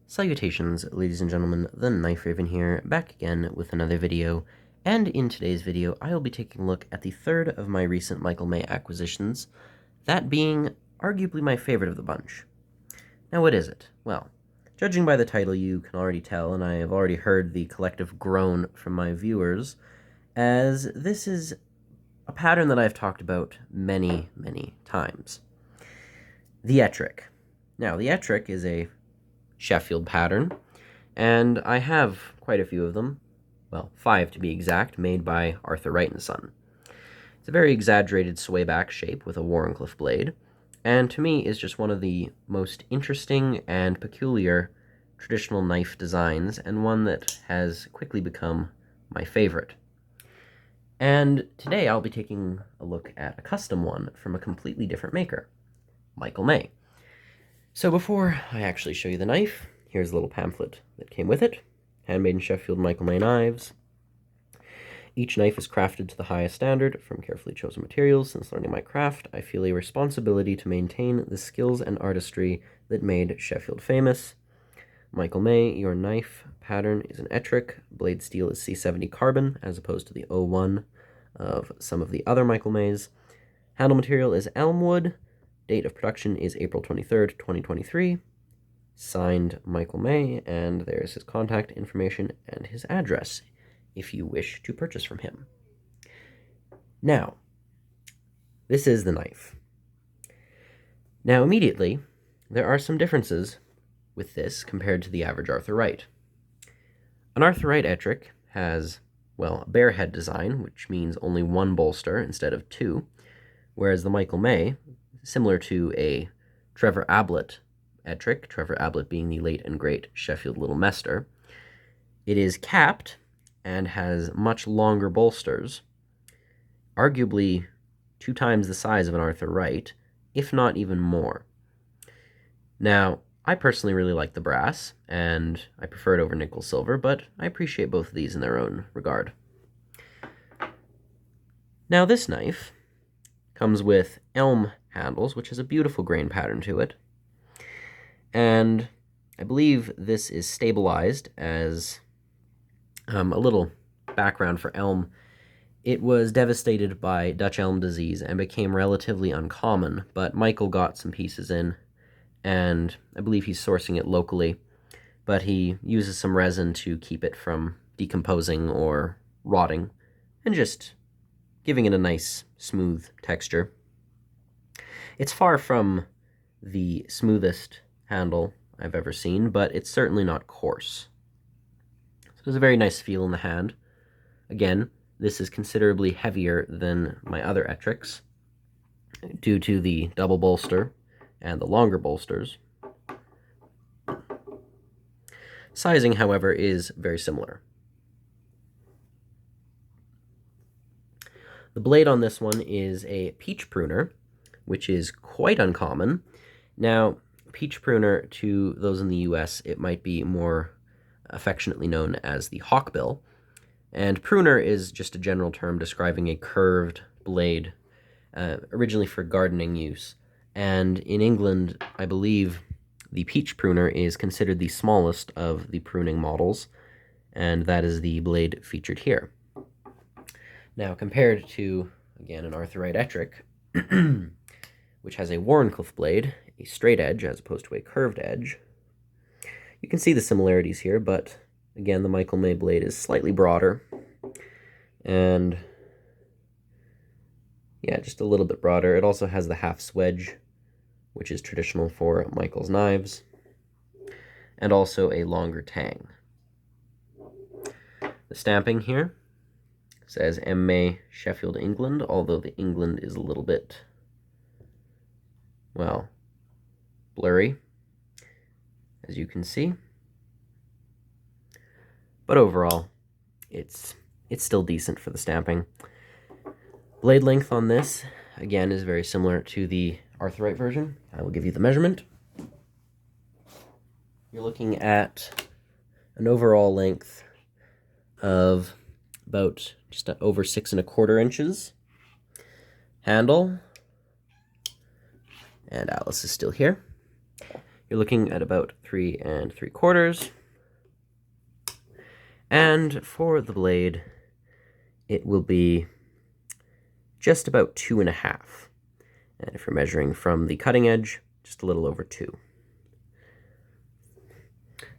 Salutations, ladies and gentlemen, the Knife Raven here, back again with another video, and in today's video I will be taking a look at the third of my recent Michael May acquisitions, that being arguably my favorite of the bunch. Now what is it? Well, judging by the title you can already tell, and I have already heard the collective groan from my viewers, as this is a pattern that I've talked about many, many times. The Ettrick. Now, the Ettrick is a Sheffield pattern, and I have quite a few of them, well, 5 to be exact, made by Arthur Wright & Son. It's a very exaggerated swayback shape with a Wharncliffe blade, and to me is just one of the most interesting and peculiar traditional knife designs, and one that has quickly become my favorite. And today I'll be taking a look at a custom one from a completely different maker, Michael May. So before I actually show you the knife, here's a little pamphlet that came with it. Handmade in Sheffield, Michael May knives. Each knife is crafted to the highest standard from carefully chosen materials. Since learning my craft, I feel a responsibility to maintain the skills and artistry that made Sheffield famous. Michael May, your knife pattern is an Ettrick. Blade steel is C70 carbon, as opposed to the 01 of some of the other Michael Mays. Handle material is elmwood. Date of production is April 23rd, 2023. Signed Michael May, and there's his contact information and his address if you wish to purchase from him. Now, this is the knife. Now, immediately, there are some differences with this compared to the average Arthur Wright. An Arthur Wright Ettrick has, well, a bare head design, which means only one bolster instead of two, whereas the Michael May, similar to a Trevor Ablett Ettrick, Trevor Ablett being the late and great Sheffield Little Mester, it is capped and has much longer bolsters, arguably 2 times the size of an Arthur Wright, if not even more. Now, I personally really like the brass, and I prefer it over nickel silver, but I appreciate both of these in their own regard. Now, this knife comes with elm handles, which has a beautiful grain pattern to it. And I believe this is stabilized as a little background for elm. It was devastated by Dutch elm disease and became relatively uncommon, but Michael got some pieces in, and I believe he's sourcing it locally, but he uses some resin to keep it from decomposing or rotting, and just giving it a nice, smooth texture. It's far from the smoothest handle I've ever seen, but it's certainly not coarse. So there's a very nice feel in the hand. Again, this is considerably heavier than my other Ettricks due to the double bolster and the longer bolsters. Sizing, however, is very similar. The blade on this one is a Peach-Pruner, which is quite uncommon. Now, Peach-Pruner, to those in the US, it might be more affectionately known as the hawkbill, and pruner is just a general term describing a curved blade, originally for gardening use. And in England, I believe the Peach-Pruner is considered the smallest of the pruning models, and that is the blade featured here. Now, compared to, again, an Arthur Wright Ettrick, which has a Wharncliffe blade, a straight edge as opposed to a curved edge, you can see the similarities here, but again, the Michael May blade is slightly broader, and yeah, just a little bit broader. It also has the half swedge, which is traditional for Michael's knives, and also a longer tang. The stamping here says M. May, Sheffield, England, although the England is a little bit, well, blurry, as you can see. But overall, it's still decent for the stamping. Blade length on this, again, is very similar to the Arthur Wright version. I will give you the measurement. You're looking at an overall length of about just over 6 1/4 inches. Handle, and Alice is still here. you're looking at about 3 3/4. And for the blade, it will be just about 2.5. And if you're measuring from the cutting edge, just a little over 2.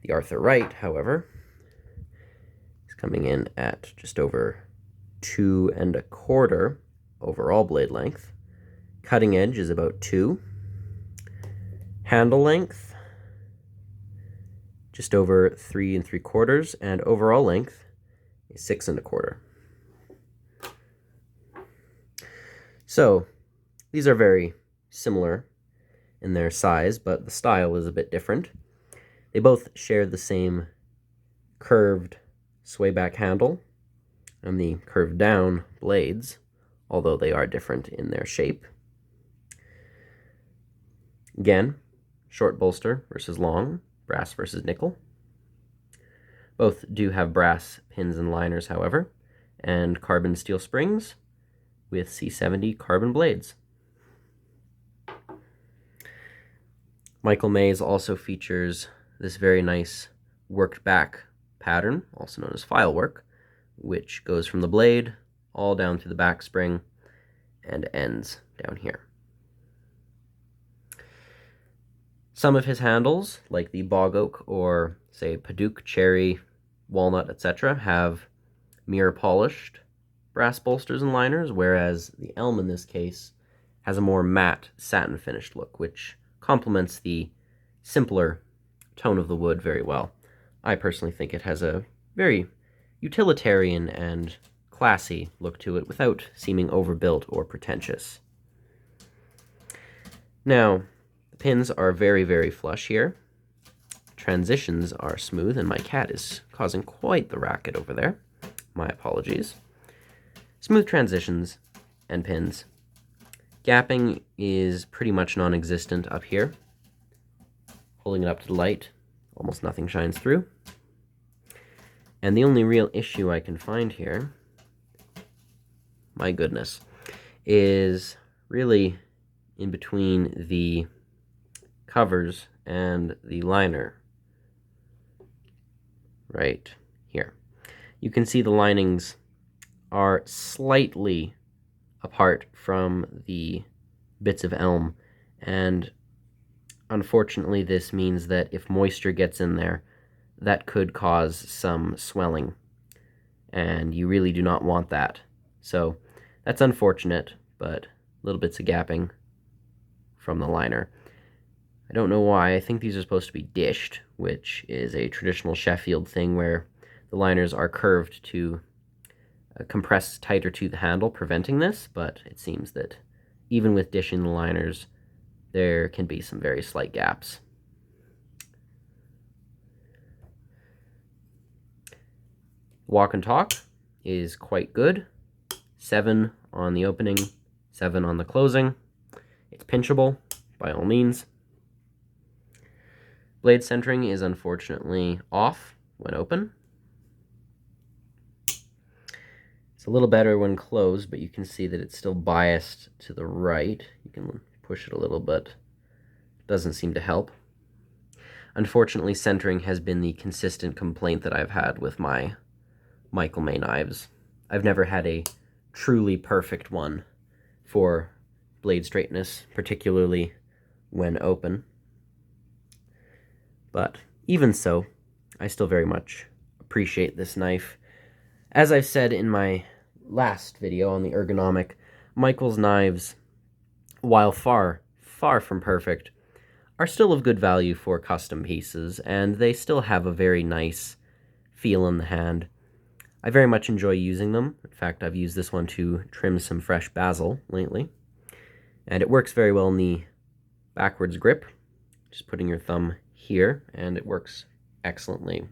The Arthur Wright, however, is coming in at just over 2 1/4 overall blade length. Cutting edge is about 2. Handle length, just over 3 3/4, and overall length is 6 1/4. So these are very similar in their size, but the style is a bit different. They both share the same curved swayback handle and the curved down blades, although they are different in their shape. Again, short bolster versus long, brass versus nickel. Both do have brass pins and liners, however, and carbon steel springs with C70 carbon blades. Michael May's also features this very nice worked back pattern, also known as filework, which goes from the blade all down through the back spring and ends down here. Some of his handles, like the bog oak or, say, Paduke, cherry, walnut, etc., have mirror polished brass bolsters and liners, whereas the elm in this case has a more matte satin finished look, which complements the simpler tone of the wood very well. I personally think it has a very utilitarian and classy look to it without seeming overbuilt or pretentious. Now, the pins are very, very flush here. Transitions are smooth, and my cat is causing quite the racket over there. My apologies. Smooth transitions and pins. Gapping is pretty much non-existent up here. Holding it up to the light, almost nothing shines through. And the only real issue I can find here, my goodness, is really in between the covers and the liner. Right here. You can see the linings are slightly apart from the bits of elm, and unfortunately this means that if moisture gets in there, that could cause some swelling, and you really do not want that. So that's unfortunate, but little bits of gapping from the liner. I don't know why. I think these are supposed to be dished, which is a traditional Sheffield thing where the liners are curved to compress tighter to the handle, preventing this, but it seems that even with dishing the liners, there can be some very slight gaps. Walk and talk is quite good. 7 on the opening, 7 on the closing. It's pinchable, by all means. Blade centering is unfortunately off when open. It's a little better when closed, but you can see that it's still biased to the right. You can push it a little, but it doesn't seem to help. Unfortunately, centering has been the consistent complaint that I've had with my Michael May knives. I've never had a truly perfect one for blade straightness, particularly when open. But even so, I still very much appreciate this knife. As I've said in my last video on the ergonomic, Michael's knives, while far, far from perfect, are still of good value for custom pieces, and they still have a very nice feel in the hand. I very much enjoy using them. In fact, I've used this one to trim some fresh basil lately, and it works very well in the backwards grip, just putting your thumb here, and it works excellently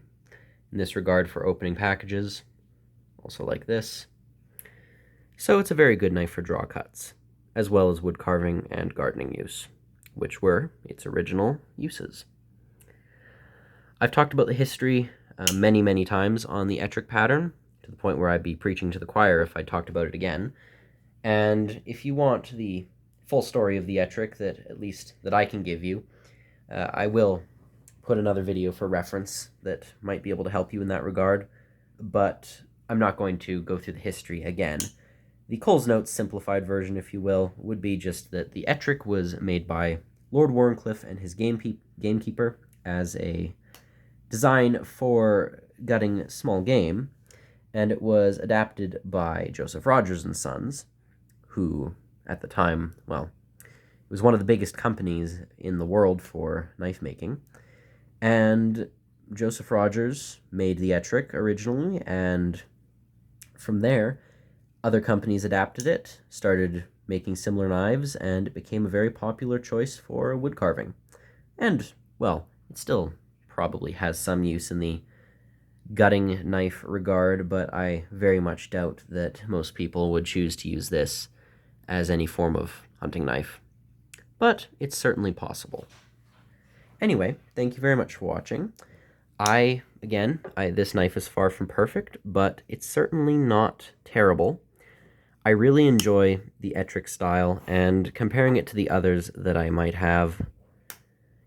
in this regard for opening packages, also like this. So it's a very good knife for draw cuts, as well as wood carving and gardening use, which were its original uses. I've talked about the history many times on the Ettrick pattern, to the point where I'd be preaching to the choir if I talked about it again. And if you want the full story of the Ettrick, that at least that I can give you, I will put another video for reference that might be able to help you in that regard, but I'm not going to go through the history again. The Coles Notes simplified version, if you will, would be just that the Ettrick was made by Lord Wharncliffe and his gamekeeper as a design for gutting small game, and it was adapted by Joseph Rogers and Sons, who, at the time, well, it was one of the biggest companies in the world for knife making, and Joseph Rogers made the Ettrick originally, and from there, other companies adapted it, started making similar knives, and it became a very popular choice for wood carving. And, well, it still probably has some use in the gutting knife regard, but I very much doubt that most people would choose to use this as any form of hunting knife. But it's certainly possible. Anyway, thank you very much for watching. This knife is far from perfect, but it's certainly not terrible. I really enjoy the Ettrick style, and comparing it to the others that I might have,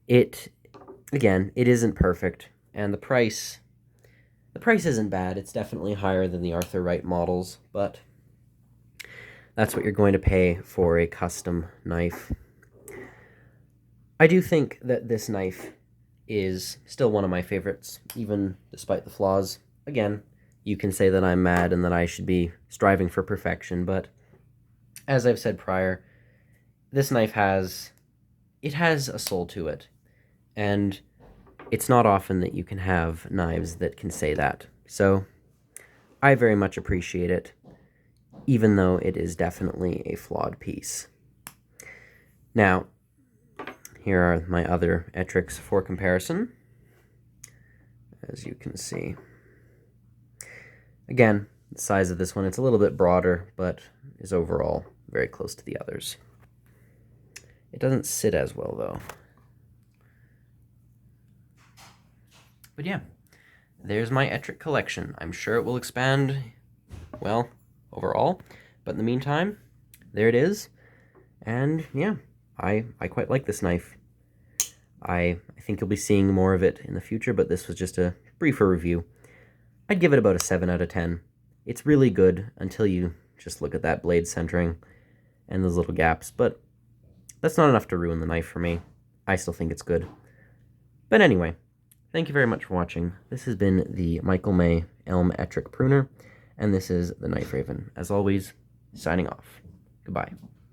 it isn't perfect, and the price isn't bad. It's definitely higher than the Arthur Wright models, but that's what you're going to pay for a custom knife. I do think that this knife is still one of my favorites, even despite the flaws. Again, you can say that I'm mad and that I should be striving for perfection, but as I've said prior, this knife has a soul to it, and it's not often that you can have knives that can say that. So I very much appreciate it, even though it is definitely a flawed piece. Now, here are my other Ettricks for comparison, as you can see. Again, the size of this one, it's a little bit broader, but is overall very close to the others. It doesn't sit as well, though. But yeah, there's my Ettrick collection. I'm sure it will expand, well, overall. But in the meantime, there it is. And yeah, I quite like this knife. I think you'll be seeing more of it in the future, but this was just a briefer review. I'd give it about a 7 out of 10. It's really good until you just look at that blade centering and those little gaps, but that's not enough to ruin the knife for me. I still think it's good. But anyway, thank you very much for watching. This has been the Michael May Elm Ettrick Pruner, and this is the Knife Raven. As always, signing off. Goodbye.